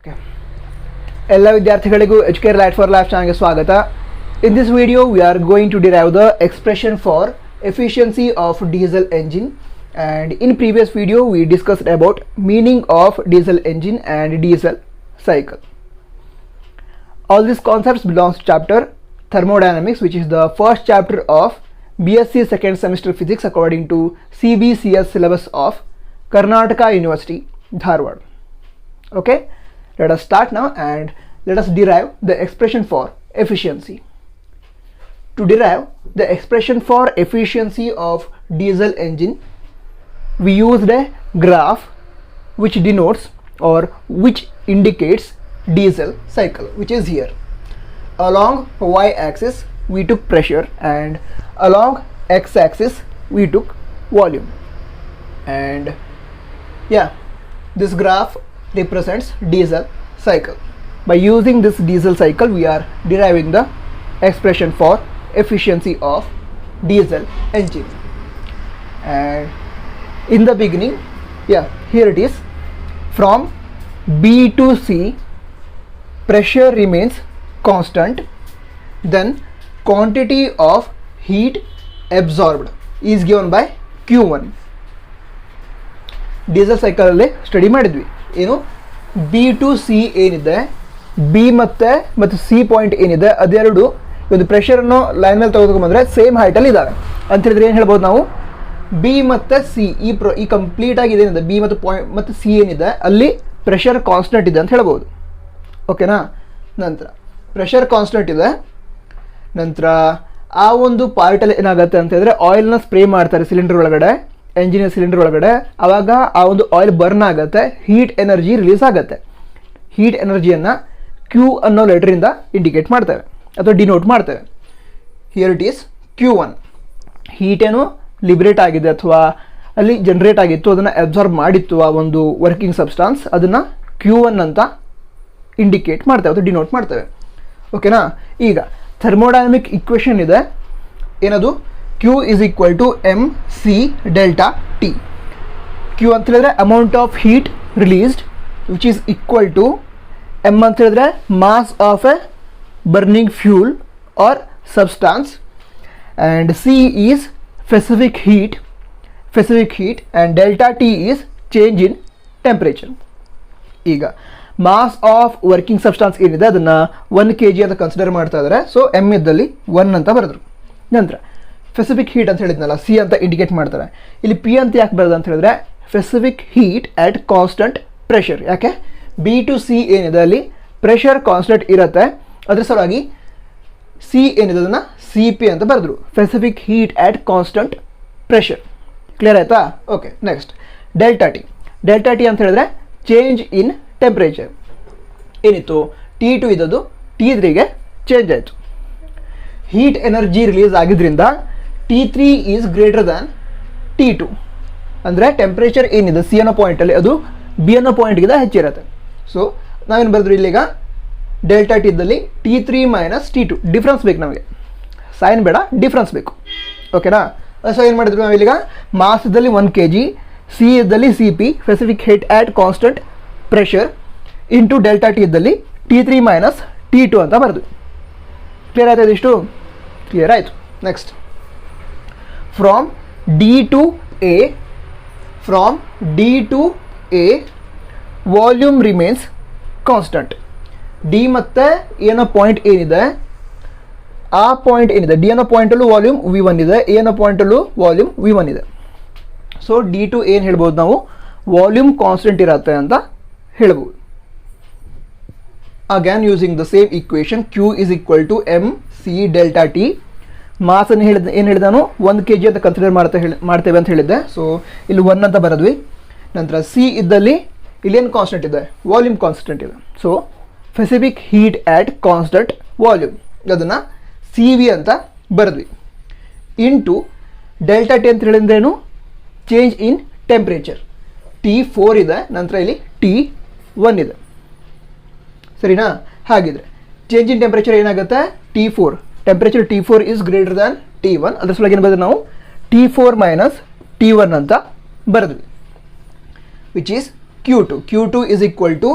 ಎಲ್ಲ ವಿದ್ಯಾರ್ಥಿಗಳಿಗೂ Educare light for life ಚಾನಲ್ಗೆ ಸ್ವಾಗತ. In this video we are going to derive the expression for efficiency of diesel engine, and in previous video we discussed about meaning of diesel engine and diesel cycle. All these concepts belongs to chapter thermodynamics, which is the first chapter of BSc second semester physics according to CBCS syllabus of Karnataka University, Dharwad. Okay, let us start now and let us derive the expression for efficiency. To derive the expression for efficiency of diesel engine, we used a graph which denotes or which indicates diesel cycle, which is here. Along y-axis we took pressure and along x-axis we took volume, and yeah, this graph represents diesel cycle. By using this diesel cycle we are deriving the expression for efficiency of diesel engine. And in the beginning, yeah, here it is. From B to C pressure remains constant, then quantity of heat absorbed is given by Q1. Diesel ಸೈಕಲಲ್ಲಿ study ಮಾಡಿದ್ವಿ. ಏನು B to C ಏನಿದೆ, B ಮತ್ತು C point ಏನಿದೆ ಅದೆರಡು ಒಂದು ಪ್ರೆಷರನ್ನು line ಮೇಲೆ ತೆಗೆದುಕೊಂಡ್ಬಂದರೆ same ಹೈಟಲ್ಲಿ ಇದ್ದಾವೆ ಅಂತ ಹೇಳಿದ್ರೆ ಏನು ಹೇಳ್ಬೋದು ನಾವು, ಬಿ ಮತ್ತು ಸಿ ಈ ಕಂಪ್ಲೀಟಾಗಿ ಇದೇನಿದೆ ಬಿ ಮತ್ತು ಸಿ ಏನಿದೆ ಅಲ್ಲಿ ಪ್ರೆಷರ್ ಕಾನ್ಸ್ಟೆಂಟ್ ಇದೆ ಅಂತ ಹೇಳ್ಬೋದು. ಓಕೆನಾ. ನಂತರ ಪ್ರೆಷರ್ ಕಾನ್ಸ್ಟೆಂಟ್ ಇದೆ. ನಂತರ ಆ ಒಂದು ಪಾರ್ಟಲ್ಲಿ ಏನಾಗುತ್ತೆ ಅಂತ ಹೇಳಿದ್ರೆ ಆಯಿಲ್ನ ಸ್ಪ್ರೇ ಮಾಡ್ತಾರೆ ಸಿಲಿಂಡರ್ ಒಳಗಡೆ, ಎಂಜಿನಿಯರ್ ಸಿಲಿಂಡರ್ ಒಳಗಡೆ. ಆವಾಗ ಆ ಒಂದು ಆಯಿಲ್ ಬರ್ನ್ ಆಗುತ್ತೆ, ಹೀಟ್ ಎನರ್ಜಿ ರಿಲೀಸ್ ಆಗುತ್ತೆ. ಹೀಟ್ ಎನರ್ಜಿಯನ್ನು ಕ್ಯೂ ಅನ್ನೋ ಲೆಟರಿಂದ ಇಂಡಿಕೇಟ್ ಮಾಡ್ತೇವೆ ಅಥವಾ ಡಿನೋಟ್ ಮಾಡ್ತೇವೆ. Here it is Q1. ಹೀಟೇನು ಲಿಬ್ರೇಟ್ ಆಗಿದೆ ಅಥವಾ ಅಲ್ಲಿ ಜನ್ರೇಟ್ ಆಗಿತ್ತು, ಅದನ್ನು ಅಬ್ಸಾರ್ಬ್ ಮಾಡಿತ್ತು ಆ ಒಂದು ವರ್ಕಿಂಗ್ ಸಬ್ಸ್ಟಾನ್ಸ್, ಅದನ್ನು Q1 ಅಂತ ಇಂಡಿಕೇಟ್ ಮಾಡ್ತೇವೆ ಅಥವಾ ಡಿನೋಟ್ ಮಾಡ್ತೇವೆ. ಓಕೆನಾ. ಈಗ ಥರ್ಮೋಡೈನಮಿಕ್ ಇಕ್ವೇಷನ್ ಇದೆ, ಏನದು, Q is equal to mc delta T. Q ಅಂತ ಹೇಳಿದ್ರೆ amount of heat released, which is equal to m ಅಂತ ಹೇಳಿದ್ರೆ mass of a burning fuel or substance, and C is specific heat and delta T is change in temperature. ಈಗ mass of working ಸಬ್ಸ್ಟಾನ್ಸ್ ಏನಿದೆ ಅದನ್ನು 1 kg ಅಂತ consider ಮಾಡ್ತಾ ಇದ್ದಾರೆ. So m ಇದ್ದಲ್ಲಿ 1 ಅಂತ ಬರೆದ್ರು. ನಂತರ ಸ್ಪೆಸಿಫಿಕ್ ಹೀಟ್ ಅಂತ ಹೇಳಿದ್ನಲ್ಲ, ಸಿ ಅಂತ ಇಂಡಿಕೇಟ್ ಮಾಡ್ತಾರೆ. ಇಲ್ಲಿ ಪಿ ಅಂತ ಯಾಕೆ ಬರೋದು ಅಂತ ಹೇಳಿದ್ರೆ specific heat at constant pressure. ಯಾಕೆ ಬಿ ಟು ಸಿ ಏನಿದೆ ಅಲ್ಲಿ ಪ್ರೆಷರ್ ಕಾನ್ಸ್ಟೆಂಟ್ ಇರುತ್ತೆ, ಅದ್ರ ಸಲುವಾಗಿ ಸಿ ಏನಿದೆ ಅದನ್ನು ಸಿ ಪಿ ಅಂತ ಬರೆದ್ರು, specific heat at constant pressure. Clear ಆಯಿತಾ? ಓಕೆ. ನೆಕ್ಸ್ಟ್ ಡೆಲ್ಟಾ ಟಿ ಅಂತ ಹೇಳಿದ್ರೆ ಚೇಂಜ್ ಇನ್ ಟೆಂಪ್ರೇಚರ್. ಏನಿತ್ತು T2 ಇದ್ದದ್ದು T3ಗೆ ಚೇಂಜ್ ಆಯಿತು. ಹೀಟ್ ಎನರ್ಜಿ ರಿಲೀಸ್ ಆಗಿದ್ದರಿಂದ T3 is greater than T2. ಅಂದರೆ ಟೆಂಪ್ರೇಚರ್ ಏನಿದೆ ಸಿ ಅನ್ನೋ ಪಾಯಿಂಟಲ್ಲಿ ಅದು ಬಿ ಅನ್ನೋ ಪಾಯಿಂಟ್ಗಿಂತ ಹೆಚ್ಚಿರುತ್ತೆ. ಸೊ ನಾವೇನು ಬರೆದ್ರು ಇಲ್ಲಿಗ ಡೆಲ್ಟಾ ಟಿ ಇದ್ದಲ್ಲಿ T3 ಮೈನಸ್ T2 ಡಿಫ್ರೆನ್ಸ್ ಬೇಕು ನಮಗೆ, ಸೈನ್ ಬೇಡ, ಡಿಫ್ರೆನ್ಸ್ ಬೇಕು. ಓಕೆನಾ. ಸೊ ಏನು ಮಾಡಿದ್ರು ನಾವು ಇಲ್ಲಿಗ ಮಾಸ್ ಇದ್ದಲ್ಲಿ 1 kg, ಸಿ ಇದ್ದಲ್ಲಿ C P specific heat at constant pressure into delta T ಇದ್ದಲ್ಲಿ T3 ಮೈನಸ್ T2 ಅಂತ ಬರೆದ್ವಿ. ಕ್ಲಿಯರ್ ಆಯ್ತು ಇದಿಷ್ಟು? ಕ್ಲಿಯರ್ ಆಯಿತು. Next from D to A volume remains constant. D ಮತ್ತು ಏನೋ ಪಾಯಿಂಟ್ ಏನಿದೆ ಆ ಪಾಯಿಂಟ್ ಏನಿದೆ, ಡಿ ಅನ್ನೋ ಪಾಯಿಂಟಲ್ಲೂ ವಾಲ್ಯೂಮ್ V1 ಇದೆ, ಎ ಅನ್ನೋ ಪಾಯಿಂಟಲ್ಲೂ ವಾಲ್ಯೂಮ್ V1 ಇದೆ. ಸೊ ಡಿ ಟು ಏನು ಹೇಳ್ಬೋದು ನಾವು, ವಾಲ್ಯೂಮ್ ಕಾನ್ಸ್ಟೆಂಟ್ ಇರತ್ತೆ ಅಂತ ಹೇಳ್ಬೋದು. Again using the same equation, Q is equal to mc delta T. Mass ಅನ್ನು ಏನು ಹೇಳಿದ ನಾನು 1 kg ಅಂತ ಕನ್ಸಿಡರ್ ಮಾಡ್ತೇವೆ ಅಂತ ಹೇಳಿದ್ದೆ. ಸೊ ಇಲ್ಲಿ 1 ಅಂತ ಬರೆದ್ವಿ. ನಂತರ ಸಿ ಇದ್ದಲ್ಲಿ ಇಲ್ಲೇನು ಕಾನ್ಸ್ಟೆಂಟ್ ಇದೆ, ವಾಲ್ಯೂಮ್ ಕಾನ್ಸ್ಟೆಂಟ್ ಇದೆ. So specific heat at constant volume, ಅದನ್ನು ಸಿ ವಿ ಅಂತ ಬರೆದ್ವಿ. ಇಂಟು ಡೆಲ್ಟಾ ಟಿ ಅಂತ ಹೇಳಿದ್ರೇನು, ಚೇಂಜ್ ಇನ್ ಟೆಂಪ್ರೇಚರ್. T4 ಇದೆ, ನಂತರ ಇಲ್ಲಿ T1 ಇದೆ. ಸರಿನಾ? ಹಾಗಿದ್ರೆ ಚೇಂಜ್ ಇನ್ ಟೆಂಪ್ರೇಚರ್ ಏನಾಗುತ್ತೆ, T4 temperature T4 is greater than T1. ಅದ್ರ ಸಲುವಾಗಿ ಏನು ಬರೆದ್ರೆ ನಾವು T4 ಮೈನಸ್ T1 ಅಂತ ಬರೆದ್ವಿ, which is Q2. Q2 is equal to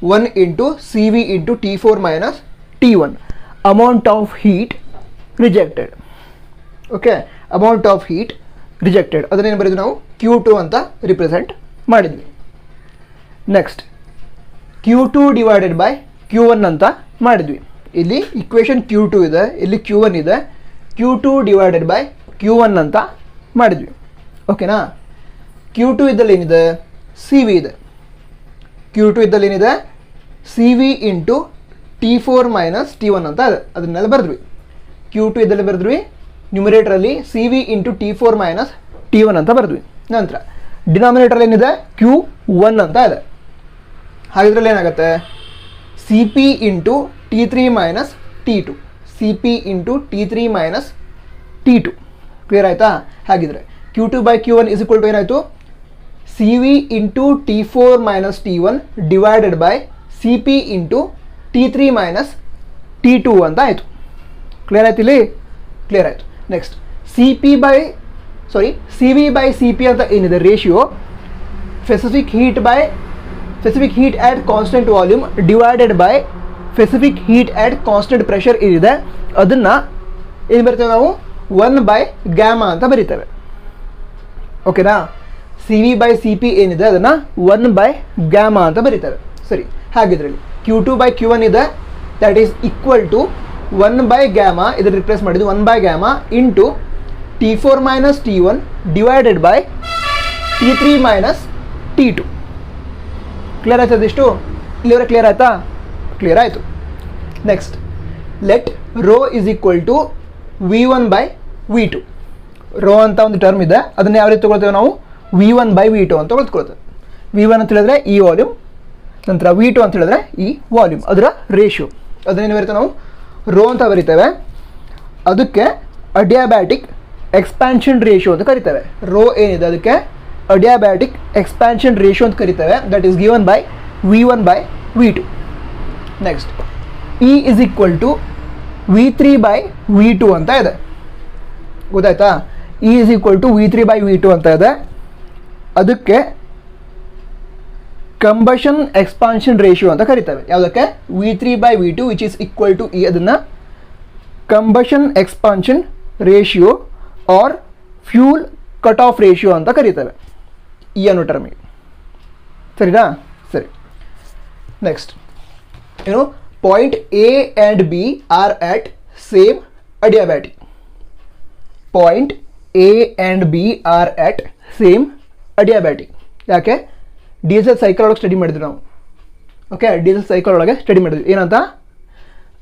1 into C V into T4 minus T1 amount of heat rejected. Okay, amount of heat rejected ಅದನ್ನೇನು ಬರೆದು ನಾವು Q2 ಅಂತ ರಿಪ್ರೆಸೆಂಟ್ ಮಾಡಿದ್ವಿ. Next Q2 divided by Q1 ಅಂತ ಮಾಡಿದ್ವಿ. ಇಲ್ಲಿ ಇಕ್ವೇಷನ್ Q2 ಇದೆ, ಇಲ್ಲಿ Q1 ಇದೆ. Q2 ಡಿವೈಡೆಡ್ ಬೈ Q1 ಅಂತ ಮಾಡಿದ್ವಿ. ಓಕೆನಾ? Q2 ಇದ್ದಲ್ಲಿ ಏನಿದೆ? ಸಿ ವಿ ಇದೆ. Q2 ಇದ್ದಲ್ಲಿ ಏನಿದೆ? C V into T4 minus T1 ಅಂತ ಇದೆ, ಅದನ್ನೆಲ್ಲ ಬರೆದ್ವಿ. Q2 ಇದ್ದಲ್ಲಿ ಬರೆದ್ವಿ, ನ್ಯೂಮರೇಟರಲ್ಲಿ C V into T4 minus T1 ಅಂತ ಬರೆದ್ವಿ. ನಂತರ ಡಿನಾಮಿನೇಟರ್ ಏನಿದೆ? Q1 ಅಂತ ಇದೆ. ಹಾಗಿದ್ರಲ್ಲಿ ಏನಾಗುತ್ತೆ? C P into T3 minus T2, C P into T3 minus T2. Clear ಆಯಿತಾ? ಹಾಗಿದ್ರೆ Q2 by Q1 is equal to ಏನಾಯಿತು? C V into T4 minus T1 divided by C P into T3 minus T2 ಅಂತ ಆಯಿತು. Clear ಆಯ್ತು? ಇಲ್ಲಿ clear ಆಯಿತು. Next C V by C P ಅಂತ ಏನಿದೆ ratio, specific heat at constant volume divided by specific heat at constant pressure ಏನಿದೆ ಅದನ್ನು ಏನು ಬರಿತೇವೆ ನಾವು? 1 ಬೈ ಗ್ಯಾಮಾ ಅಂತ ಬರಿತೇವೆ. ಓಕೆನಾ? C V by C P ಏನಿದೆ ಅದನ್ನು 1 ಬೈ ಗ್ಯಾಮಾ ಅಂತ ಬರಿತೇವೆ. ಸರಿ, ಹಾಗಿದ್ರಲ್ಲಿ Q2 ಬೈ Q1 ಇದೆ, that is equal to 1 by gamma, ಇದನ್ನು ರಿಪ್ಲೇಸ್ ಮಾಡಿದ್ದು 1 by gamma into T4 minus T1 divided by T3 minus T2. Clear ಆಯ್ತದ? ಇಷ್ಟು ಇಲ್ಲಿವರೆಗೆ ಕ್ಲಿಯರ್ ಆಯ್ತಾ? ಕ್ಲಿಯರ್ ಆಯಿತು. Next let rho is equal to V1 by V2. Rho ಅಂತ ಒಂದು term ಇದೆ, ಅದನ್ನು ಯಾವ ರೀತಿ ತೊಗೊಳ್ತೇವೆ ನಾವು? V1 ಬೈ V2 ಅಂತ ತೊಗೊಳ್ತೇವೆ. V1 ಅಂತ ಹೇಳಿದ್ರೆ ಈ ವಾಲ್ಯೂಮ್, ನಂತರ V2 ಅಂತ ಹೇಳಿದ್ರೆ ಈ ವಾಲ್ಯೂಮ್, ಅದರ ರೇಷಿಯೋ ಅದನ್ನೇನು ಬರೀತೇವೆ ನಾವು? ರೋ ಅಂತ ಬರಿತೇವೆ. ಅದಕ್ಕೆ ಅಡಿಯಾಬ್ಯಾಟಿಕ್ ಎಕ್ಸ್ಪ್ಯಾನ್ಷನ್ ರೇಷಿಯೋ ಅಂತ ಕರಿತೇವೆ. ರೋ ಏನಿದೆ ಅದಕ್ಕೆ ಅಡಿಯಾಬ್ಯಾಟಿಕ್ ಎಕ್ಸ್ಪ್ಯಾನ್ಷನ್ ರೇಷಿಯೋ ಅಂತ ಕರಿತೇವೆ. That is given by V1 by V2. Next E is equal to V3 by V2 ಅಂತ ಇದೆ. ಗೊತ್ತಾಯ್ತಾ? E is equal to V3 by V2 ಅಂತ ಇದೆ. ಅದಕ್ಕೆ ಕಂಬಷನ್ ಎಕ್ಸ್ಪಾನ್ಷನ್ ರೇಷಿಯೋ ಅಂತ ಕರಿತೇವೆ. ಯಾವುದಕ್ಕೆ? V3 by V2 which is equal to E, ಅದನ್ನು combustion expansion ratio or fuel cut off ratio ಅಂತ ಕರಿತೇವೆ ಈ ಅನ್ನೋ ಟರ್ಮಿಗೆ. ಸರಿನಾ? ಸರಿ. ನೆಕ್ಸ್ಟ್ ಏನು? Point A and B are at same adiabatic. Point A and B are at same adiabatic. ಯಾಕೆ? ಡೀಸೆಲ್ ಸೈಕಲ್ ಒಳಗೆ ಸ್ಟಡಿ ಮಾಡಿದ್ವಿ ನಾವು. ಓಕೆ, ಡೀಸೆಲ್ ಸೈಕಲ್ ಒಳಗೆ ಸ್ಟಡಿ ಮಾಡಿದ್ವಿ. ಏನಂತ?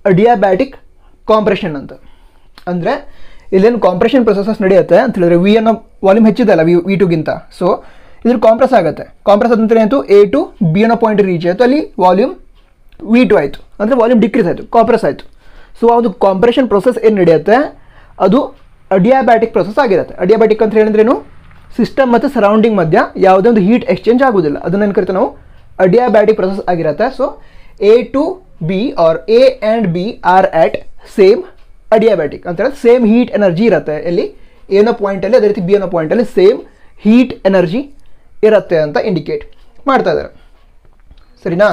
ಅಡಿಯಾಬ್ಯಾಟಿಕ್ ಕಾಂಪ್ರೆಷನ್ ಅಂತ. ಅಂದರೆ ಇಲ್ಲೇನು ಕಾಂಪ್ರೆಷನ್ ಪ್ರೊಸೆಸಸ್ ನಡೆಯುತ್ತೆ ಅಂತ ಹೇಳಿದ್ರೆ ವಿ ಅನ್ನೋ ವಾಲ್ಯೂಮ್ ಹೆಚ್ಚಿದೆ ಅಲ್ಲ V2ಗಿಂತ. ಸೊ ಇದ್ರ ಕಾಂಪ್ರೆಸ್ ಆಗುತ್ತೆ. ಕಾಂಪ್ರೆಸ್ ಆದಂತರ ಏನಾಯಿತು? ಎ ಟು ಬಿ ಅನ್ನೋ ಪಾಯಿಂಟ್ ರೀಚ್ ಆಯಿತು, ಅಲ್ಲಿ ವಾಲ್ಯೂಮ್ V2 ಆಯಿತು, ಅಂದರೆ ವಾಲ್ಯೂಮ್ ಡಿಕ್ರೀಸ್ ಆಯಿತು, ಕಾಂಪ್ರೆಸ್ ಆಯಿತು. ಸೊ ಅದು ಕಾಂಪ್ರೆಷನ್ ಪ್ರೊಸೆಸ್ ಏನು ನಡೆಯುತ್ತೆ ಅದು ಅಡಿಯಾಬ್ಯಾಟಿಕ್ ಪ್ರೊಸೆಸ್ ಆಗಿರುತ್ತೆ. ಅಡಿಯಾಬ್ಯಾಟಿಕ್ ಅಂತ ಹೇಳಿದ್ರೇನು? ಸಿಸ್ಟಮ್ ಮತ್ತು ಸರೌಂಡಿಂಗ್ ಮಧ್ಯ ಯಾವುದೇ ಒಂದು ಹೀಟ್ ಎಕ್ಸ್ಚೇಂಜ್ ಆಗೋದಿಲ್ಲ, ಅದನ್ನು ಏನು ಕರಿತೀವಿ ನಾವು? ಅಡಿಯಾಬ್ಯಾಟಿಕ್ ಪ್ರೊಸೆಸ್ ಆಗಿರುತ್ತೆ. So A to B are A and B are at same adiabatic ಅಂತ ಹೇಳಿದ್ರೆ ಸೇಮ್ ಹೀಟ್ ಎನರ್ಜಿ ಇರುತ್ತೆ. ಎಲ್ಲಿ? ಏನೋ ಪಾಯಿಂಟಲ್ಲಿ, ಅದೇ ರೀತಿ ಬಿ ಅನ್ನೋ ಪಾಯಿಂಟಲ್ಲಿ ಸೇಮ್ ಹೀಟ್ ಎನರ್ಜಿ ಇರುತ್ತೆ ಅಂತ ಇಂಡಿಕೇಟ್ ಮಾಡ್ತಾ ಇದ್ದಾರೆ. ಸರಿನಾ?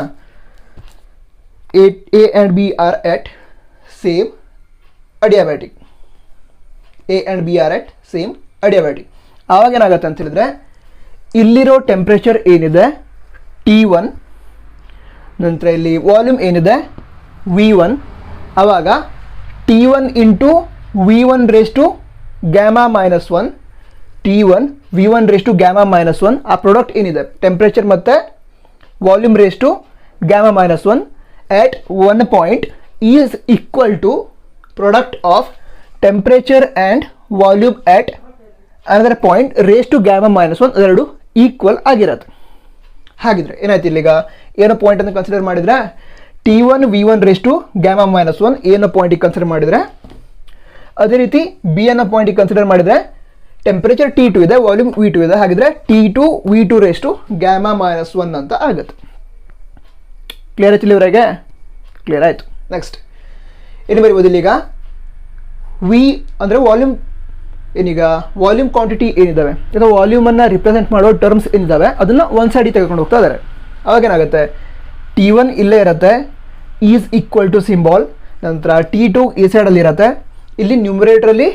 A and B are at same adiabatic. A and B are at same adiabatic. ಆವಾಗ ಏನಾಗುತ್ತೆ ಅಂತ ಹೇಳಿದ್ರೆ ಇಲ್ಲಿರೋ ಟೆಂಪ್ರೇಚರ್ ಏನಿದೆ T1, ನಂತರ ಇಲ್ಲಿ ವಾಲ್ಯೂಮ್ ಏನಿದೆ V1, ಆವಾಗ T1 into V1 raise to gamma minus 1, T1 V1 raise to gamma minus 1, ಆ ಪ್ರಾಡಕ್ಟ್ ಏನಿದೆ ಟೆಂಪ್ರೇಚರ್ ಮತ್ತು volume raise to gamma minus 1 at 1 point is equal to product of temperature and volume at another point raised to gamma minus 1 ಎರಡು equal ಆಗಿರುತ್ತೆ. ಹಾಗಿದ್ರೆ ಏನಾಯ್ತು? ಇಲ್ಲಿಗ ಏನೋ point ಅಂತ consider ಮಾಡಿದರೆ T1 V1 raise to gamma minus 1 ಏನೋ ಪಾಯಿಂಟಿಗೆ consider ಮಾಡಿದರೆ, ಅದೇ ರೀತಿ ಬಿ ಅನ್ನೋ ಪಾಯಿಂಟಿಗೆ ಕನ್ಸಿಡರ್ ಮಾಡಿದರೆ ಟೆಂಪ್ರೇಚರ್ T2 ಇದೆ, ವಾಲ್ಯೂಮ್ V2 ಇದೆ. ಹಾಗಿದ್ರೆ T2 V2 raise to gamma minus 1 ಅಂತ ಆಗುತ್ತೆ. ಕ್ಲಿಯರ್ ಆಯ್ತು ಇಲ್ಲಿವರೆಗೆ? ಕ್ಲಿಯರ್ ಆಯಿತು. ನೆಕ್ಸ್ಟ್ ಏನು ಬರಿಬೋದು ಇಲ್ಲಿಗ? ವಿ ಅಂದರೆ ವಾಲ್ಯೂಮ್, ಏನೀಗ ವಾಲ್ಯೂಮ್ ಕ್ವಾಂಟಿಟಿ ಏನಿದ್ದಾವೆ ಅಥವಾ ವಾಲ್ಯೂಮನ್ನು ರಿಪ್ರೆಸೆಂಟ್ ಮಾಡೋ ಟರ್ಮ್ಸ್ ಏನಿದ್ದಾವೆ ಅದನ್ನು ಒಂದು ಸೈಡಿಗೆ ತೆಗೆದುಕೊಂಡು ಹೋಗ್ತಾ ಇದ್ದಾರೆ. ಅವಾಗೇನಾಗುತ್ತೆ? T1 ಇಲ್ಲೇ ಇರುತ್ತೆ, ಈಸ್ ಈಕ್ವಲ್ ಟು ಸಿಂಬಾಲ್. ನಂತರ T2 ಈ ಸೈಡಲ್ಲಿ ಇರುತ್ತೆ. ಇಲ್ಲಿ ನ್ಯೂಮರೇಟ್ರಲ್ಲಿ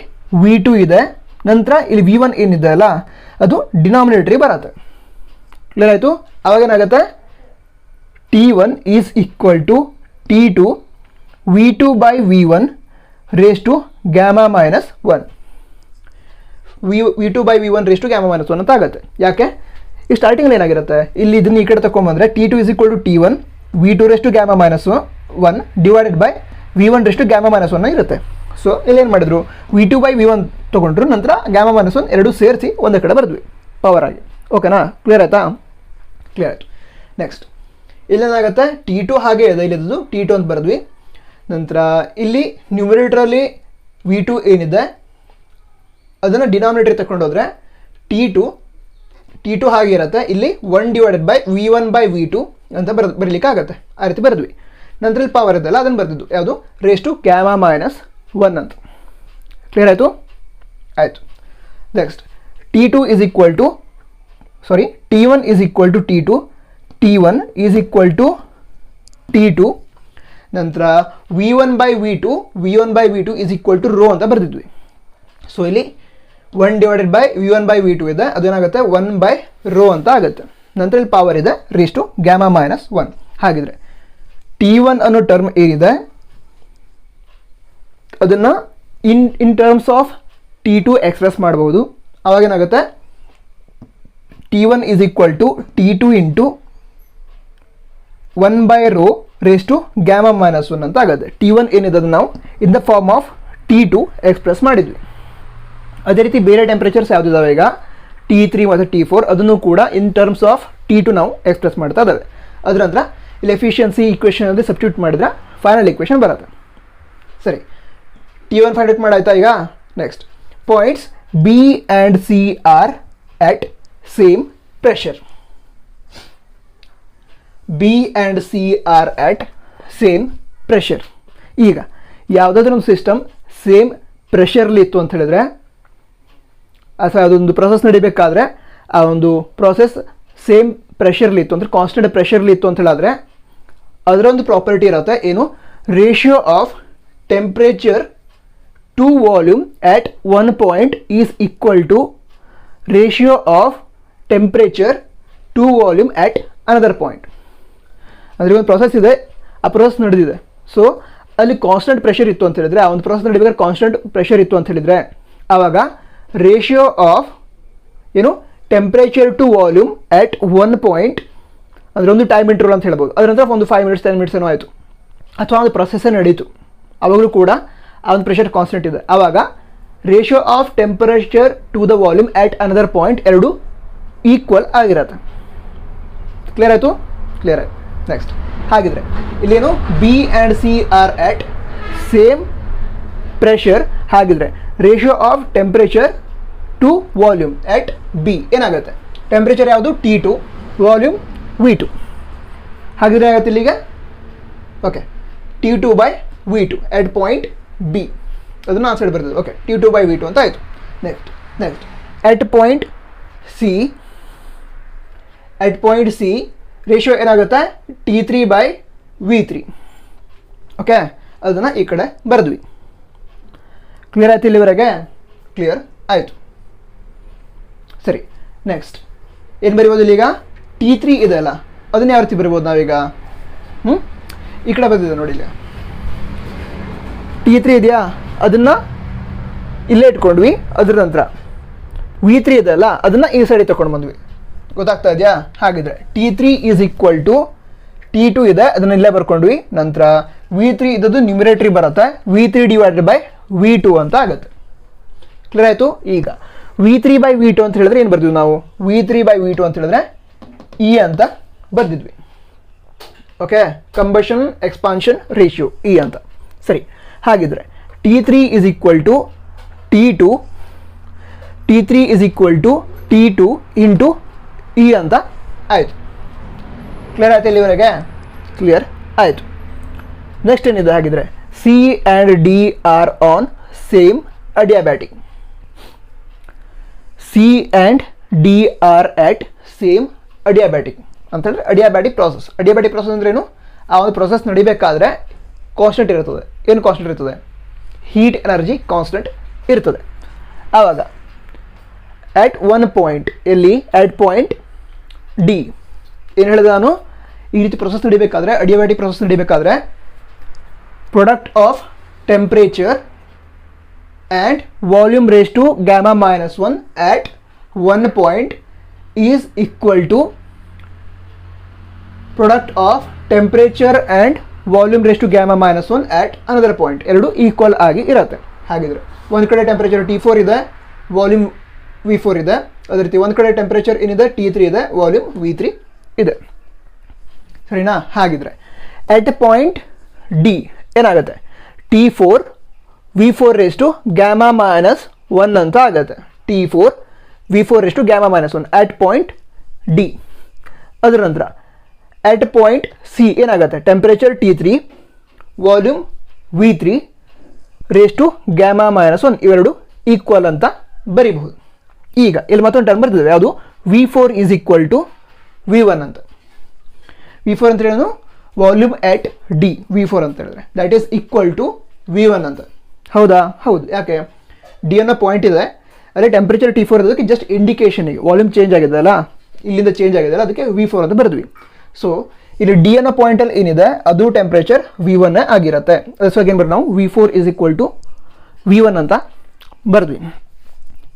V2 ಇದೆ. ನಂತರ ಇಲ್ಲಿ V1 ಏನಿದೆ ಅಲ್ಲ ಅದು ಡಿನಾಮಿನೇಟ್ರಿಗೆ ಬರುತ್ತೆ. ಕ್ಲಿಯರ್ ಆಯಿತು? ಅವಾಗ ಏನಾಗುತ್ತೆ, T1 is equal to T2 V2 by V1 raise to gamma minus 1. V2 by V1 raise to gamma minus 1 ಅಂತ ಆಗುತ್ತೆ. ಯಾಕೆ? ಈ ಸ್ಟಾರ್ಟಿಂಗಲ್ಲಿ ಏನಾಗಿರುತ್ತೆ, ಇಲ್ಲಿ ಇದನ್ನು ಈ ಕಡೆ ತಗೊಂಬಂದರೆ T2 is equal to T1 V2 raise to gamma minus 1 divided by V1 raise to gamma minus 1 ಇರುತ್ತೆ. ಸೊ ಇಲ್ಲೇನು ಮಾಡಿದ್ರು, V2 ಬೈ V1 ತೊಗೊಂಡ್ರು, ನಂತರ ಗ್ಯಾಮಾ ಮೈನಸ್ 1 ಎರಡು ಸೇರಿಸಿ ಒಂದೇ ಕಡೆ ಬರೆದ್ವಿ ಪವರ್ ಆಗಿ. ಓಕೆನಾ? ಕ್ಲಿಯರ್ ಆಯಿತಾ? ಕ್ಲಿಯರ್ ಆಯಿತು. ನೆಕ್ಸ್ಟ್ ಇಲ್ಲೇನಾಗುತ್ತೆ, T2 ಹಾಗೆ ಇದೆ, ಇಲ್ಲಿದ್ದು T2 ಅಂತ ಬರೆದ್ವಿ. ನಂತರ ಇಲ್ಲಿ ನ್ಯೂಮರೇಟ್ರಲ್ಲಿ V2 ಏನಿದೆ ಅದನ್ನು ಡಿನಾಮಿನೇಟರ್ ತಗೊಂಡೋದ್ರೆ T2 ಹಾಗೆ ಇರುತ್ತೆ. ಇಲ್ಲಿ 1 divided by V1 by V2 ಅಂತ ಬರಲಿಕ್ಕೆ ಆಗುತ್ತೆ. ಆ ರೀತಿ ಬರೆದ್ವಿ. ನಂತರ ಇಲ್ಲಿ ಪವರ್ ಇದೆಲ್ಲ ಅದನ್ನು ಬರೆದಿದ್ದು ಯಾವುದು, ರೇಸ್ ಟು ಗ್ಯಾಮಾ ಮೈನಸ್ 1 ಅಂತ. ಕ್ಲಿಯರ್ ಆಯಿತು? ಆಯಿತು. Next T1 is equal to T2, T1 is equal to T2. ನಂತರ V1 by V2 is equal to rho ಅಂತ ಬರೆದಿದ್ವಿ. ಸೊ ಇಲ್ಲಿ 1 divided by V1 by V2 ಇದೆ, ಅದೇನಾಗುತ್ತೆ 1 ಬೈ ರೋ ಅಂತ ಆಗುತ್ತೆ. ನಂತರ ಇಲ್ಲಿ ಪವರ್ ಇದೆ ರೇಸ್ ಟು ಗ್ಯಾಮಾ ಮೈನಸ್ 1. ಹಾಗಿದ್ರೆ T1 ಅನ್ನೋ ಟರ್ಮ್ ಏನಿದೆ ಅದನ್ನು in terms of T2 express ಮಾಡ್ಬೋದು. ಅವಾಗೇನಾಗುತ್ತೆ, T1 is equal to T2 into 1 by rho raise to gamma minus 1 ಅಂತ ಆಗುತ್ತೆ. T1 ಏನಿದೆ ಅದನ್ನು ನಾವು in the form of T2 express ಮಾಡಿದ್ವಿ. ಅದೇ ರೀತಿ ಬೇರೆ ಟೆಂಪ್ರೇಚರ್ಸ್ ಯಾವುದಿದ್ದಾವೆ ಈಗ T3 ಮತ್ತು T4 ಅದನ್ನು ಕೂಡ ಇನ್ ಟರ್ಮ್ಸ್ ಆಫ್ T2 ನಾವು ಎಕ್ಸ್ಪ್ರೆಸ್ ಮಾಡ್ತಾ ಇದ್ದಾವೆ. ಅದರ ನಂತರ ಇಲ್ಲಿ ಎಫಿಷಿಯನ್ಸಿ ಈಕ್ವೇಷನಲ್ಲಿ ಸಬ್ಸ್ಟಿಟ್ಯೂಟ್ ಮಾಡಿದ್ರೆ ಫೈನಲ್ ಈಕ್ವೇಷನ್ ಬರುತ್ತೆ. ಸರಿ, T1 ಫೈಂಡ್ ಔಟ್ ಮಾಡಾಯ್ತಾ ಈಗ. Next points B and C are at same pressure. B and C are at same pressure. ಈಗ ಯಾವುದಾದ್ರೂ ಒಂದು ಸಿಸ್ಟಮ್ ಸೇಮ್ ಪ್ರೆಷರ್ಲಿ ಇತ್ತು ಅಂತ ಹೇಳಿದ್ರೆ, ಅಥವಾ ಅದೊಂದು ಪ್ರೊಸೆಸ್ ನಡಿಬೇಕಾದ್ರೆ ಆ ಒಂದು ಪ್ರೊಸೆಸ್ ಸೇಮ್ ಪ್ರೆಷರ್ಲಿ ಇತ್ತು ಅಂದರೆ ಕಾನ್ಸ್ಟೆಂಟ್ ಪ್ರೆಷರ್ಲಿ ಇತ್ತು ಅಂತ ಹೇಳಿದ್ರೆ ಅದರ ಒಂದು ಪ್ರಾಪರ್ಟಿ ಇರುತ್ತೆ, ಏನು, ratio of temperature to volume at 1 point is equal to ratio of temperature to volume at another point. ಅಂದರೆ ಒಂದು ಪ್ರೊಸೆಸ್ ಇದೆ, ಆ ಪ್ರೊಸೆಸ್ ನಡೆದಿದೆ. ಸೊ ಅಲ್ಲಿ ಕಾನ್ಸ್ಟೆಂಟ್ ಪ್ರೆಷರ್ ಇತ್ತು ಅಂತ ಹೇಳಿದ್ರೆ, ಆ ಒಂದು ಪ್ರೊಸೆಸ್ ನಡಿಬೇಕಾದ್ರೆ ಕಾನ್ಸ್ಟೆಂಟ್ ಪ್ರೆಷರ್ ಇತ್ತು ಅಂತ ಹೇಳಿದ್ರೆ ಆವಾಗ ರೇಷಿಯೋ ಆಫ್ ಏನು temperature to volume at 1 point ಅಂದರೆ ಒಂದು ಟೈಮ್ ಇಂಟರ್ವಲ್ ಅಂತ ಹೇಳ್ಬೋದು. ಅದರ ನಂತರ ಒಂದು 5 ಮಿನಿಟ್ಸ್ 10 ಮಿನಿಟ್ಸ್ ಏನೋ ಆಯಿತು, ಅಥವಾ ಒಂದು ಪ್ರೊಸೆಸ್ಸೇ ನಡೀತು, ಆವಾಗಲೂ ಕೂಡ ಆ ಒಂದು ಪ್ರೆಷರ್ ಕಾನ್ಸ್ಟೆಂಟ್ ಇದೆ. ಆವಾಗ ratio of temperature to the volume at another point ಎರಡು ಈಕ್ವಲ್ ಆಗಿರುತ್ತೆ. ಕ್ಲಿಯರ್ ಆಯಿತು? ಕ್ಲಿಯರ್ ಆಯಿತು. ನೆಕ್ಸ್ಟ್ ಹಾಗಿದ್ರೆ ಇಲ್ಲೇನು B and C are at same pressure. ಹಾಗಿದ್ರೆ ratio of temperature to volume at B ಏನಾಗುತ್ತೆ, ಟೆಂಪ್ರೇಚರ್ ಯಾವುದು T2, ವಾಲ್ಯೂಮ್ V2. ಹಾಗಿದ್ರೆ ಏನಾಗುತ್ತೆ ಇಲ್ಲಿಗೆ, okay, T2 by V2 at point B, ಅದನ್ನು ಆ ಸೈಡ್ ಬರ್ತದೆ. ಓಕೆ, T2 ಬೈ V2 ಅಂತ ಆಯಿತು. Next at point C ratio ಏನಾಗುತ್ತೆ T3 ಬೈ V3. ಓಕೆ, ಅದನ್ನು ಈ ಕಡೆ ಬರೆದ್ವಿ. ಕ್ಲಿಯರ್ ಆಯ್ತು ಇಲ್ಲಿವರೆಗೆ? ಕ್ಲಿಯರ್ ಆಯಿತು. ಸರಿ, ನೆಕ್ಸ್ಟ್ ಏನು ಬರಿಬೋದು ಇಲ್ಲಿಗ, T3 ಇದೆ ಅಲ್ಲ, ಅದನ್ನ ಯಾವ ರೀತಿ ಬರಿಬೋದು ನಾವೀಗ? ಈ ಕಡೆ ಬರ್ತಿದೆ ನೋಡಿ, ಇಲ್ಲಿ T3 ಇದೆಯಾ, ಅದನ್ನು ಇಲ್ಲೇ ಇಟ್ಕೊಂಡ್ವಿ. ಅದರ ನಂತರ V3 ಇದೆ ಅಲ್ಲ, ಅದನ್ನು ಈ ಸೈಡಿಗೆ ತಗೊಂಡು ಬಂದ್ವಿ. ಗೊತ್ತಾಗ್ತಾ ಇದೆಯಾ? ಹಾಗಿದ್ರೆ T3 is equal to T2 ಇದೆ, ಅದನ್ನು ಇಲ್ಲೇ ಬರ್ಕೊಂಡ್ವಿ. ನಂತರ V3 ಇದ್ದದ್ದು ನ್ಯೂಮಿರೇಟ್ರಿ ಬರುತ್ತೆ, V3 ಡಿವೈಡೆಡ್ ಬೈ V2 ಅಂತ ಆಗುತ್ತೆ. ಕ್ಲಿಯರ್ ಆಯಿತು? ಈಗ V3 ಬೈ V2 ಅಂತ ಹೇಳಿದ್ರೆ ಏನು ಬರ್ತೀವಿ ನಾವು, V3 ಬೈ V2 ಅಂತ ಹೇಳಿದ್ರೆ E ಅಂತ ಬರ್ದಿದ್ವಿ. Okay, combustion expansion ratio E ಅಂತ. ಸರಿ, ಹಾಗಿದ್ರೆ T3 is equal to T2 into E ಅಂತ ಆಯಿತು. ಕ್ಲಿಯರ್ ಆಯ್ತು ಇಲ್ಲಿವರೆಗೆ? ಕ್ಲಿಯರ್ ಆಯಿತು. ನೆಕ್ಸ್ಟ್ ಏನಿದೆ, ಹಾಗಿದ್ರೆ C and D are on same adiabatic. C and D are at same adiabatic. ಅಂತಂದರೆ ಅಡಿಯಾಬ್ಯಾಟಿಕ್ ಪ್ರಾಸೆಸ್. ಅಡಿಯಾಬ್ಯಾಟಿಕ್ ಪ್ರಾಸೆಸ್ ಅಂದ್ರೇನು? ಆ ಒಂದು ಪ್ರೊಸೆಸ್ ನಡಿಬೇಕಾದ್ರೆ ಕಾನ್ಸ್ಟೆಂಟ್ ಇರ್ತದೆ. ಏನು ಕಾನ್ಸ್ಟೆಂಟ್ ಇರ್ತದೆ? ಹೀಟ್ ಎನರ್ಜಿ ಕಾನ್ಸ್ಟೆಂಟ್ ಇರ್ತದೆ. ಆವಾಗ ಆ್ಯಟ್ ಒನ್ ಪಾಯಿಂಟ್, ಎಲ್ಲಿ? ಆ್ಯಟ್ ಪಾಯಿಂಟ್ ಡಿ ಏನು ಹೇಳಿದೆ ನಾನು? ಈ ರೀತಿ ಪ್ರೊಸೆಸ್ ನಡಿಬೇಕಾದ್ರೆ, ಅಡಿಯಾಬ್ಯಾಟಿಕ್ ಪ್ರೊಸೆಸ್ ನಡಿಬೇಕಾದ್ರೆ product of temperature and volume raise to gamma minus 1 at 1 point is equal to product of temperature and volume raised to gamma minus 1 at another point. ಎರಡು equal ಆಗಿ ಇರುತ್ತೆ. ಹಾಗಿದ್ರೆ ಒಂದು ಕಡೆ ಟೆಂಪ್ರೇಚರ್ T4 ಇದೆ, volume V4 ಇದೆ. ಅದೇ ರೀತಿ ಒಂದು ಕಡೆ ಟೆಂಪ್ರೇಚರ್ ಏನಿದೆ T3 ಇದೆ, ವಾಲ್ಯೂಮ್ V3 ಇದೆ. ಸರಿನಾ? ಹಾಗಿದ್ರೆ ಎಟ್ ಪಾಯಿಂಟ್ ಡಿ ಏನಾಗುತ್ತೆ? T4 V4 raised to gamma minus 1 ಅಂತ ಆಗುತ್ತೆ. T4 V4 raised to gamma minus 1 at point D. ಅದರ ನಂತರ at point C ಏನಾಗುತ್ತೆ? Temperature T3 volume V3 raised to gamma minus 1 ಇವೆರಡು ಈಕ್ವಲ್ ಅಂತ ಬರೀಬಹುದು. ಈಗ ಇಲ್ಲಿ ಮತ್ತೊಂದು ಟರ್ಮ್ ಬರ್ತಿದ್ದೇವೆ, ಯಾವುದು? V4 is equal to V1 ಅಂತ. V4 ಅಂತ ಹೇಳಿದ್ರು ವಾಲ್ಯೂಮ್ ಎಟ್ ಡಿ V4 ಅಂತ ಹೇಳಿದ್ರೆ that is equal to V1 ಅಂತ. ಹೌದಾ? ಹೌದು. ಯಾಕೆ? ಡಿ ಅನ್ನೋ ಪಾಯಿಂಟ್ ಇದೆ, ಅದೇ ಟೆಂಪ್ರೇಚರ್ T4 ಇರೋದಕ್ಕೆ ಜಸ್ಟ್ ಇಂಡಿಕೇಶನ್ಗೆ ವಾಲ್ಯೂಮ್ ಚೇಂಜ್ ಆಗಿದೆ ಅಲ್ಲ, ಇಲ್ಲಿಂದ ಚೇಂಜ್ ಆಗಿದೆ ಅಲ್ಲ, ಅದಕ್ಕೆ V4 ಅಂತ ಬರೆದ್ವಿ. ಸೊ ಇಲ್ಲಿ ಡಿ ಅನ್ನೋ ಪಾಯಿಂಟಲ್ಲಿ ಏನಿದೆ ಅದು ಟೆಂಪ್ರೇಚರ್ V1 ಆಗಿರುತ್ತೆ. ಅದಕ್ಕೆ ಏನು ಬರೋದು ನಾವು? V4 is equal to V1 ಅಂತ ಬರೆದ್ವಿ.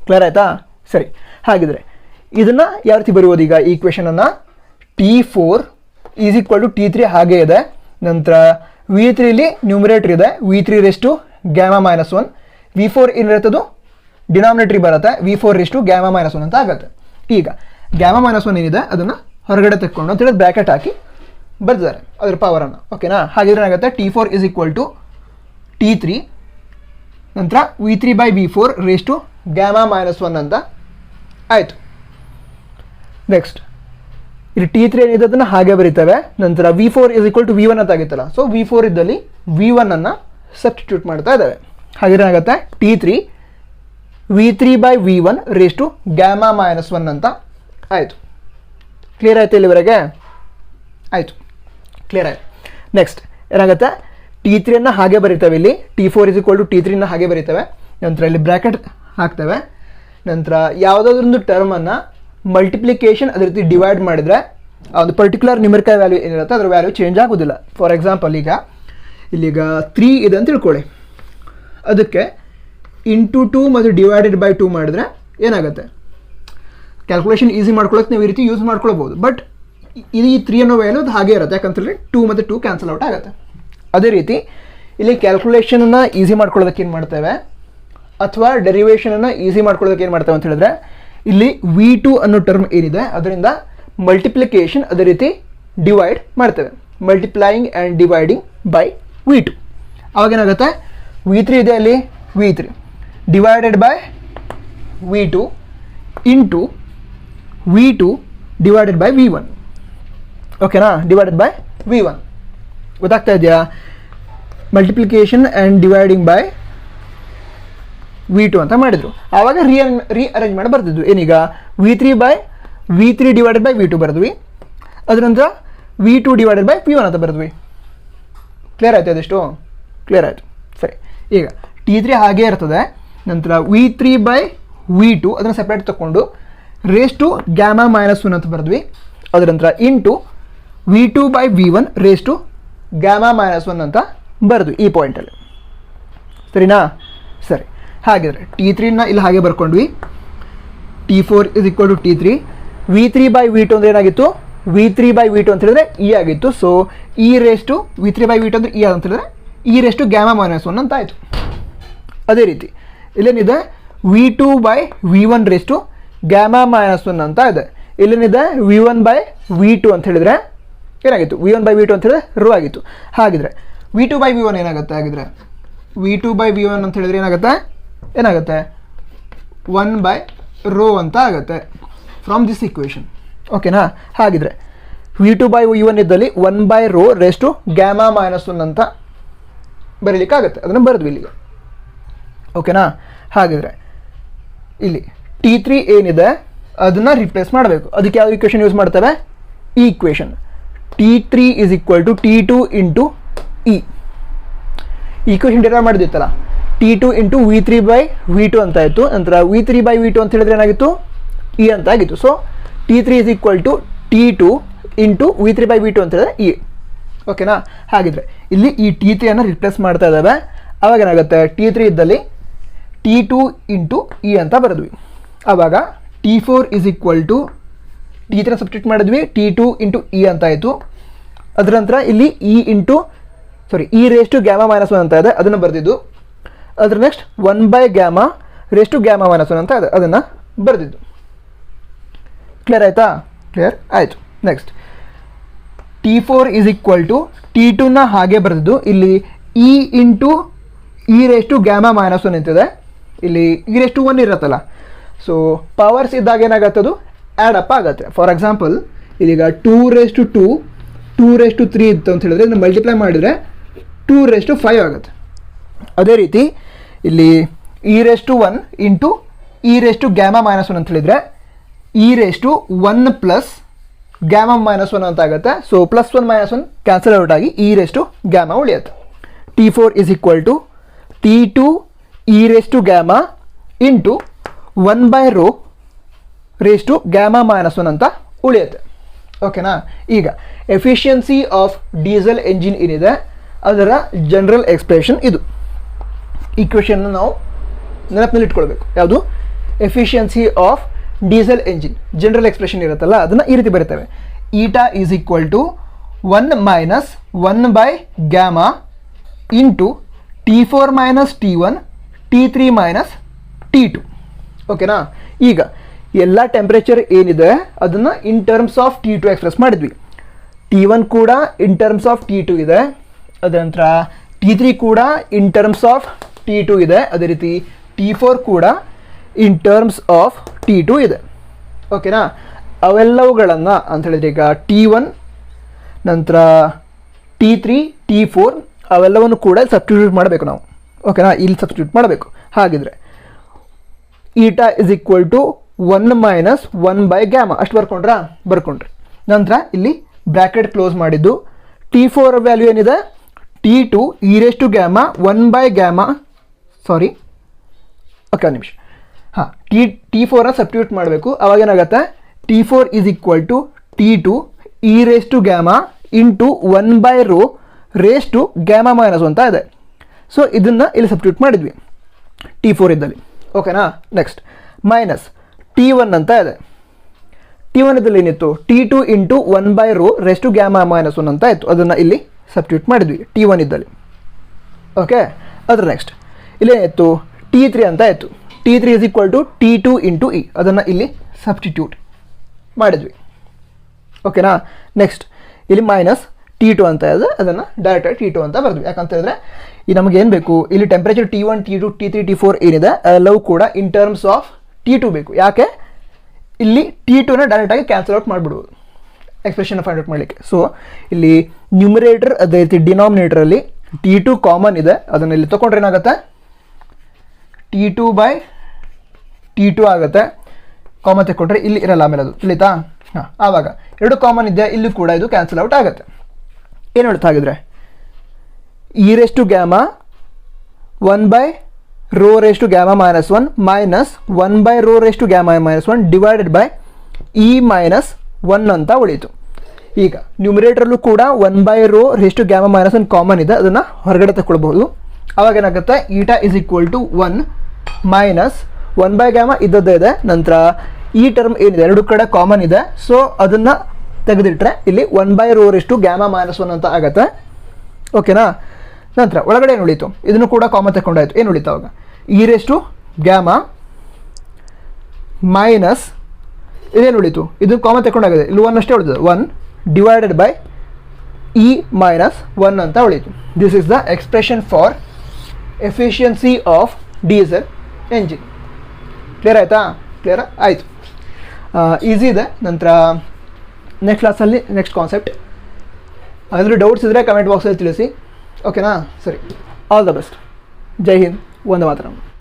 ಕ್ಲಿಯರ್ ಆಯಿತಾ? ಸರಿ. ಹಾಗಿದ್ರೆ ಇದನ್ನು ಯಾವ ರೀತಿ ಬರೆಯೋದು ಈಗ? ಈ ಈಕ್ವೇಷನನ್ನು T4 is equal to T3 ಹಾಗೆ ಇದೆ, ನಂತರ V3ಲಿ ನ್ಯೂಮರೇಟರ್ ಇದೆ V3 raised to gamma minus 1, V4 ಏನಿರುತ್ತದು ಡಿನಾಮಿನೇಟರಿ ಬರುತ್ತೆ V4 raised to gamma minus 1 ಅಂತ ಆಗುತ್ತೆ. ಈಗ gamma minus 1 ಏನಿದೆ ಅದನ್ನು ಹೊರಗಡೆ ತೆಕ್ಕೊಂಡು ಅಂತ ಹೇಳಿದ್ರೆ ಬ್ರ್ಯಾಕೆಟ್ ಹಾಕಿ ಬರ್ತಿದ್ದಾರೆ ಅದರ ಪವರನ್ನು. ಓಕೆನಾ? ಹಾಗಿದ್ರೆ ಏನಾಗುತ್ತೆ? T4 is equal to T3 ನಂತರ V3 by V4 raised to gamma minus 1 ಅಂತ ಆಯಿತು. ನೆಕ್ಸ್ಟ್ ಇಲ್ಲಿ T3 ಏನಿದೆ ಅದನ್ನು ಹಾಗೆ ಬರೀತೇವೆ, ನಂತರ V4 is equal to V1 ಅಂತ ಆಗಿತ್ತಲ್ಲ, ಸೊ V4 ಇದ್ದಲ್ಲಿ V1 ಅನ್ನು ಸಬ್ಸ್ಟಿಟ್ಯೂಟ್ ಮಾಡ್ತಾ ಇದ್ದಾವೆ. ಹಾಗಿದ್ರೆ ಏನಾಗುತ್ತೆ? T3 V3 by V1 raised to gamma minus 1 ಅಂತ ಆಯಿತು. ಕ್ಲಿಯರ್ ಆಯಿತು ಇಲ್ಲಿವರೆಗೆ? ಆಯಿತು, ಕ್ಲಿಯರ್ ಆಯಿತು. ನೆಕ್ಸ್ಟ್ ಏನಾಗುತ್ತೆ? T3 ಹಾಗೆ ಬರೀತೇವೆ, ಇಲ್ಲಿ T4 is equal to T3 ಹಾಗೆ ಬರೀತೇವೆ, ನಂತರ ಇಲ್ಲಿ ಬ್ರ್ಯಾಕೆಟ್ ಹಾಕ್ತೇವೆ, ನಂತರ ಯಾವುದಾದ್ರೊಂದು ಟರ್ಮನ್ನು ಮಲ್ಟಿಪ್ಲಿಕೇಶನ್ ಅದೇ ರೀತಿ ಡಿವೈಡ್ ಮಾಡಿದರೆ ಆ ಒಂದು ಪರ್ಟಿಕ್ಯುಲರ್ ನ್ಯೂಮರಿಕಲ್ ವ್ಯಾಲ್ಯೂ ಏನಿರುತ್ತೆ ಅದರ ವ್ಯಾಲ್ಯೂ ಚೇಂಜ್ ಆಗೋದಿಲ್ಲ. ಫಾರ್ ಎಕ್ಸಾಂಪಲ್ ಇಲ್ಲೀಗ 3 ಇದೆ ಅಂತ ತಿಳ್ಕೊಳ್ಳಿ, ಅದಕ್ಕೆ ಇಂಟು 2 ಮತ್ತು ಡಿವೈಡೆಡ್ ಬೈ 2 ಮಾಡಿದ್ರೆ ಏನಾಗುತ್ತೆ? ಕ್ಯಾಲ್ಕುಲೇಷನ್ ಈಸಿ ಮಾಡ್ಕೊಳ್ಳೋಕೆ ನೀವು ಈ ರೀತಿ ಯೂಸ್ ಮಾಡ್ಕೊಳ್ಬೋದು, ಬಟ್ ಇದು ಈ 3 ಅನ್ನೋ ವ್ಯಾಲ್ಯೂ ಅದು ಹಾಗೆ ಇರುತ್ತೆ, ಯಾಕಂತೇಳಿ 2 ಮತ್ತು 2 ಕ್ಯಾನ್ಸಲ್ ಔಟ್ ಆಗುತ್ತೆ. ಅದೇ ರೀತಿ ಇಲ್ಲಿ ಕ್ಯಾಲ್ಕುಲೇಷನನ್ನು ಈಸಿ ಮಾಡ್ಕೊಳ್ಳೋದಕ್ಕೆ ಏನು ಮಾಡ್ತೇವೆ, ಅಥವಾ ಡೆರಿವೇಷನನ್ನು ಈಸಿ ಮಾಡ್ಕೊಳ್ಳೋದಕ್ಕೆ ಏನು ಮಾಡ್ತೇವೆ ಅಂತ ಹೇಳಿದ್ರೆ ಇಲ್ಲಿ V2 ಅನ್ನೋ ಟರ್ಮ್ ಏನಿದೆ ಅದರಿಂದ ಮಲ್ಟಿಪ್ಲಿಕೇಶನ್ ಅದೇ ರೀತಿ ಡಿವೈಡ್ ಮಾಡ್ತೇವೆ, multiplying and dividing by V2. ಅವಾಗೇನಾಗುತ್ತೆ? V3 ಇದೆ ಅಲ್ಲಿ V3 divided by V2 into V2 divided by V1. ಓಕೆನಾ? ಡಿವೈಡೆಡ್ ಬೈ V1 ಗೊತ್ತಾಗ್ತಾ ಇದೆಯಾ? Multiplication and dividing by V2 ಅಂತ ಮಾಡಿದ್ರು. ಆವಾಗ ರೀಅರೇಂಜ್ ಮಾಡಿ ಬರ್ತಿದ್ವಿ. ಏನೀಗ V3 ಡಿವೈಡೆಡ್ ಬೈ V2 ಬರೆದ್ವಿ, ಅದರ ನಂತರ V2 ಡಿವೈಡೆಡ್ ಬೈ V1 ಅಂತ ಬರೆದ್ವಿ. ಕ್ಲಿಯರ್ ಆಯಿತು? ಅದೆಷ್ಟು ಕ್ಲಿಯರ್ ಆಯಿತು. ಸರಿ. ಈಗ T3 ಹಾಗೇ ಇರ್ತದೆ, ನಂತರ V3 ಬೈ V2 ಅದನ್ನು ಸಪ್ರೇಟ್ ತಗೊಂಡು ರೇಸ್ ಟು ಗ್ಯಾಮಾ ಮೈನಸ್ 1 ಅಂತ ಬರೆದ್ವಿ, ಅದರ ನಂತರ into V2 by V1 raise to gamma minus 1 ಅಂತ ಬರೆದ್ವಿ ಈ ಪಾಯಿಂಟಲ್ಲಿ. ಸರಿನಾ? ಸರಿ. ಹಾಗಿದ್ರೆ T3ನ ಇಲ್ಲಿ ಹಾಗೆ ಬರ್ಕೊಂಡ್ವಿ, T4 is equal to T3, V3 by V2 ಅಂದರೆ ಏನಾಗಿತ್ತು? V3 by V2 ಅಂತ ಹೇಳಿದ್ರೆ E ಆಗಿತ್ತು, so E raise to V3 by V2 ಅಂದರೆ E ಅಂತ ಹೇಳಿದ್ರೆ E raise to gamma minus 1 ಅಂತ ಆಯಿತು. ಅದೇ ರೀತಿ ಇಲ್ಲೇನಿದೆ? V2 by V1 raise to gamma minus 1 ಅಂತ ಇದೆ. ಇಲ್ಲೇನಿದೆ? V1 by V2 ಅಂತ ಹೇಳಿದ್ರೆ ಏನಾಗಿತ್ತು? V1 by V2 ಅಂತ ಹೇಳಿದ್ರೆ ರೋ ಆಗಿತ್ತು. ಹಾಗಿದ್ರೆ V2 by V1 ಏನಾಗುತ್ತೆ? ಹಾಗಿದ್ರೆ V2 by V1 ಅಂತ ಹೇಳಿದ್ರೆ ಏನಾಗುತ್ತೆ? 1 by ರೋ ಅಂತ ಆಗುತ್ತೆ ಫ್ರಮ್ ದಿಸ್ ಇಕ್ವೇಷನ್. ಓಕೆನಾ? ಹಾಗಿದ್ರೆ V2 by V1 ಇದ್ದಲ್ಲಿ 1 by rho raise to gamma minus 1 ಅಂತ ಬರೀಲಿಕ್ಕಾಗುತ್ತೆ, ಅದನ್ನು ಬರೆದ್ವಿ ಇಲ್ಲಿಗೆ. ಓಕೆನಾ? ಹಾಗಿದ್ರೆ ಇಲ್ಲಿ T3 ಏನಿದೆ ಅದನ್ನು ರಿಪ್ಲೇಸ್ ಮಾಡಬೇಕು. ಅದಕ್ಕೆ ಯಾವ ಇಕ್ವೇಷನ್ ಯೂಸ್ ಮಾಡ್ತೇವೆ? ಈ equation T3 is equal to T2 into E. Equation derive ಮಾಡಿದಿತ್ತಲ್ಲ, T2 into V3 by V2 ಅಂತ ಆಯಿತು. ನಂತರ V3 by V2 ಅಂತ ಹೇಳಿದ್ರೆ ಏನಾಗಿತ್ತು, E ಅಂತ ಆಗಿತ್ತು. So T3 is equal to T2 into V3 by V2 ಅಂತ ಹೇಳಿದ್ರೆ E. ಓಕೆನಾ? ಹಾಗಿದ್ರೆ ಇಲ್ಲಿ ಈ T3 ಅನ್ನು ರಿಪ್ಲೇಸ್ ಮಾಡ್ತಾ ಇದ್ದಾವೆ. ಆವಾಗ ಏನಾಗುತ್ತೆ, T3 ಇದ್ದಲ್ಲಿ T2 into E ಅಂತ ಬರೆದ್ವಿ. ಆವಾಗ T4 is equal to T3 substitute ಮಾಡಿದ್ವಿ, T2 into E ಅಂತ ಆಯಿತು. ಅದರ ನಂತರ ಇಲ್ಲಿ E raised to gamma minus 1 ಅಂತ ಇದೆ, ಅದನ್ನು ಬರೆದಿದ್ದು. ಅದರ next 1 by gamma raised to gamma minus 1 ಅಂತ ಇದೆ, ಅದನ್ನು ಬರೆದಿದ್ದು. ಕ್ಲಿಯರ್ ಆಯಿತಾ? ಕ್ಲಿಯರ್ ಆಯಿತು. Next T4 is equal to T2ನ ಹಾಗೆ ಬರೆದಿದ್ದು. ಇಲ್ಲಿ E into E raised to gamma minus 1 ಅಂತಿದೆ. ಇಲ್ಲಿ E raised to 1 ಇರುತ್ತಲ್ಲ, ಸೊ ಪವರ್ಸ್ ಇದ್ದಾಗ ಏನಾಗತ್ತೆ, ಅದು ಆ್ಯಡ್ ಅಪ್ ಆಗುತ್ತೆ. ಫಾರ್ ಎಕ್ಸಾಂಪಲ್ ಇಲ್ಲಿಗ 2 raised to 2, 2 raised to 3 ಇತ್ತು ಅಂತ ಹೇಳಿದ್ರೆ ಇದನ್ನು ಮಲ್ಟಿಪ್ಲೈ ಮಾಡಿದರೆ 2 raised to 5 ಆಗುತ್ತೆ. ಅದೇ ರೀತಿ ಇಲ್ಲಿ E raised to 1 into E raised to gamma minus 1 ಅಂತ ಹೇಳಿದರೆ E raised to 1 plus gamma minus 1 ಅಂತ ಆಗುತ್ತೆ. So plus 1 minus 1 cancel out ಆಗಿ E raised to gamma ಉಳಿಯುತ್ತೆ. T4 is equal to T2 E raised to gamma into 1 by rho raised to gamma minus 1 ಅಂತ ಉಳಿಯುತ್ತೆ. ಓಕೆನಾ? ಈಗ efficiency of diesel engine ಏನಿದೆ ಅದರ ಜನರಲ್ ಎಕ್ಸ್ಪ್ರೆಷನ್ ಇದು. ಈಕ್ವೇಷನ್ನ ನಾವು ನೆನಪಿನಲ್ಲಿ ಇಟ್ಕೊಳ್ಬೇಕು. ಯಾವುದು? Efficiency of diesel engine general expression ಇರುತ್ತಲ್ಲ, ಅದನ್ನು ಈ ರೀತಿ ಬರೀತೇವೆ. Eta is equal to 1 minus 1 by gamma into T4 minus T1 T3 minus T2. ಓಕೆನಾ? ಈಗ ಎಲ್ಲ ಟೆಂಪ್ರೇಚರ್ ಏನಿದೆ ಅದನ್ನು in terms of T2 express ಮಾಡಿದ್ವಿ. T1 ಕೂಡ ಇನ್ ಟರ್ಮ್ಸ್ ಆಫ್ T2 ಇದೆ, ಅದರ ನಂತರ T3 ಕೂಡ ಇನ್ ಟರ್ಮ್ಸ್ ಆಫ್ T2 ಇದೆ, ಅದೇ ರೀತಿ T4 ಕೂಡ ಇನ್ ಟರ್ಮ್ಸ್ ಆಫ್ T2 ಇದೆ. ಓಕೆನಾ? ಅವೆಲ್ಲವುಗಳನ್ನು ಅಂತ ಹೇಳಿದ್ರೆ ಈಗ T1 ನಂತರ T3 T4 ಅವೆಲ್ಲವನ್ನು ಕೂಡ ಸಬ್ಸ್ಟಿಟ್ಯೂಟ್ ಮಾಡಬೇಕು ನಾವು. ಓಕೆನಾ? ಇಲ್ಲಿ ಸಬ್ಸ್ಟಿಟ್ಯೂಟ್ ಮಾಡಬೇಕು. ಹಾಗಿದ್ರೆ eta is equal to 1 minus 1 by gamma ಅಷ್ಟು ಬರ್ಕೊಂಡ್ರಿ. ನಂತರ ಇಲ್ಲಿ ಬ್ರ್ಯಾಕೆಟ್ ಕ್ಲೋಸ್ ಮಾಡಿದ್ದು. T4 ವ್ಯಾಲ್ಯೂ ಏನಿದೆ, T2 E raised to gamma 1 by gamma, sorry okay ಒಂದು ನಿಮಿಷ, ಹಾಂ T4ನ ಸಬ್ಸ್ಟಿಟ್ಯೂಟ್ ಮಾಡಬೇಕು. ಅವಾಗ ಏನಾಗುತ್ತೆ, T4 is equal to T2 E raised to gamma into 1 by rho raised to gamma minus 1 ಅಂತ ಇದೆ. ಸೊ ಇದನ್ನು ಇಲ್ಲಿ ಸಬ್ಸ್ಟಿಟ್ಯೂಟ್ ಮಾಡಿದ್ವಿ T4 ಇದ್ದಲ್ಲಿ. ಓಕೆನಾ? ನೆಕ್ಸ್ಟ್ ಮೈನಸ್ T1 ಅಂತ ಇದೆ. T1 ಇದ್ದಲ್ಲಿ ಏನಿತ್ತು, T2 into 1 by rho raised to gamma minus 1 ಅಂತ ಆಯಿತು, ಅದನ್ನು ಇಲ್ಲಿ ಸಬ್ಸ್ಟಿಟ್ಯೂಟ್ ಮಾಡಿದ್ವಿ T1 ಇದ್ದಲ್ಲಿ. ಓಕೆ, ಅದ್ರ ನೆಕ್ಸ್ಟ್ ಇಲ್ಲೇನಿತ್ತು, T3 ಅಂತ ಆಯಿತು. T3 is equal to T2 into E, ಅದನ್ನು ಇಲ್ಲಿ ಸಬ್ಸ್ಟಿಟ್ಯೂಟ್ ಮಾಡಿದ್ವಿ. ಓಕೆನಾ? ನೆಕ್ಸ್ಟ್ ಇಲ್ಲಿ ಮೈನಸ್ T2 ಅಂತ ಇದೆ, ಅದನ್ನು ಡೈರೆಕ್ಟಾಗಿ T2 ಅಂತ ಬರೆದ್ವಿ. ಯಾಕಂತ ಹೇಳಿದ್ರೆ ಈ ನಮಗೆ ಏನು ಬೇಕು, ಇಲ್ಲಿ temperature T1 T2 T3 T4 ಏನಿದೆ ಎಲ್ಲವೂ ಕೂಡ ಇನ್ ಟರ್ಮ್ಸ್ ಆಫ್ T2 ಬೇಕು. ಯಾಕೆ, ಇಲ್ಲಿ T2ನ ಡೈರೆಕ್ಟಾಗಿ ಕ್ಯಾನ್ಸಲ್ ಔಟ್ ಮಾಡಿಬಿಡ್ಬೋದು ಎಕ್ಸ್ಪ್ರೆಷನ್ ಫೈಂಡ್ ಔಟ್ ಮಾಡಲಿಕ್ಕೆ. ಸೊ ಇಲ್ಲಿ ನ್ಯೂಮರೇಟರ್ ಅದೇ ರೀತಿ ಡಿನಾಮಿನೇಟರಲ್ಲಿ T2 ಕಾಮನ್ ಇದೆ, ಅದನ್ನು ಇಲ್ಲಿ ತೊಗೊಂಡ್ರೆ ಏನಾಗುತ್ತೆ, T2 ಬೈ T2 ಆಗುತ್ತೆ. ಕಾಮನ್ ತಗೊಂಡ್ರೆ ಇಲ್ಲಿ ಇರಲ್ಲ ಆಮೇಲೆ ಅದು ತಿಳಿತಾ. ಹಾಂ, ಆವಾಗ ಎರಡು ಕಾಮನ್ ಇದೆ, ಇಲ್ಲಿ ಕೂಡ ಇದು ಕ್ಯಾನ್ಸಲ್ ಔಟ್ ಆಗುತ್ತೆ. ಏನು ಹೇಳ್ತಾ ಹಾಗಿದ್ರೆ, E raised to gamma 1 by rho raised to gamma minus 1 minus 1 by rho raised to gamma minus 1 divided by E minus 1 ಅಂತ ಉಳಿಯಿತು. ಈಗ ನ್ಯೂಮರೇಟರ್ಲ್ಲೂ ಕೂಡ 1 by rho raised to gamma minus 1 common ಇದೆ, ಅದನ್ನು ಹೊರಗಡೆ ತಗೊಳ್ಬಹುದು. ಆವಾಗ ಏನಾಗುತ್ತೆ, eta is equal to 1 minus 1 by gamma ಇದ್ದದ್ದೇ ಇದೆ. ನಂತರ ಈ ಟರ್ಮ್ ಏನಿದೆ ಎರಡು ಕಡೆ ಕಾಮನ್ ಇದೆ, ಸೊ ಅದನ್ನು ತೆಗೆದಿಟ್ರೆ ಇಲ್ಲಿ 1 by rho raised to gamma minus 1 ಅಂತ ಆಗುತ್ತೆ. ಓಕೆನಾ? ನಂತರ ಒಳಗಡೆ ಏನು ಉಳಿತು, ಇದನ್ನು ಕೂಡ ಕಾಮನ್ ತಗೊಂಡಾಯ್ತು. ಏನು ಉಳಿತು ಅವಾಗ, E raised to gamma minus ಇದೇನು ಉಳಿತು, ಇದು ಕಾಮನ್ ತಗೊಂಡಾಗಿದೆ, ಇಲ್ಲಿ 1 ಅಷ್ಟೇ ಉಳಿತದೆ, 1 ಡಿವೈಡೆಡ್ ಬೈ E ಮೈನಸ್ 1 ಅಂತ ಉಳಿತು. This is the expression for efficiency of diesel engine. Clear ಆಯಿತಾ? ಕ್ಲಿಯರ್ ಆಯಿತು, ಈಸಿ ಇದೆ. ನಂತರ ನೆಕ್ಸ್ಟ್ ಕ್ಲಾಸಲ್ಲಿ ನೆಕ್ಸ್ಟ್ ಕಾನ್ಸೆಪ್ಟ್. ಅದ್ರ ಡೌಟ್ಸ್ ಇದ್ದರೆ ಕಮೆಂಟ್ ಬಾಕ್ಸಲ್ಲಿ ತಿಳಿಸಿ. ಓಕೆನಾ? ಸರಿ, all the best. Jai Hind, Vande Mataram.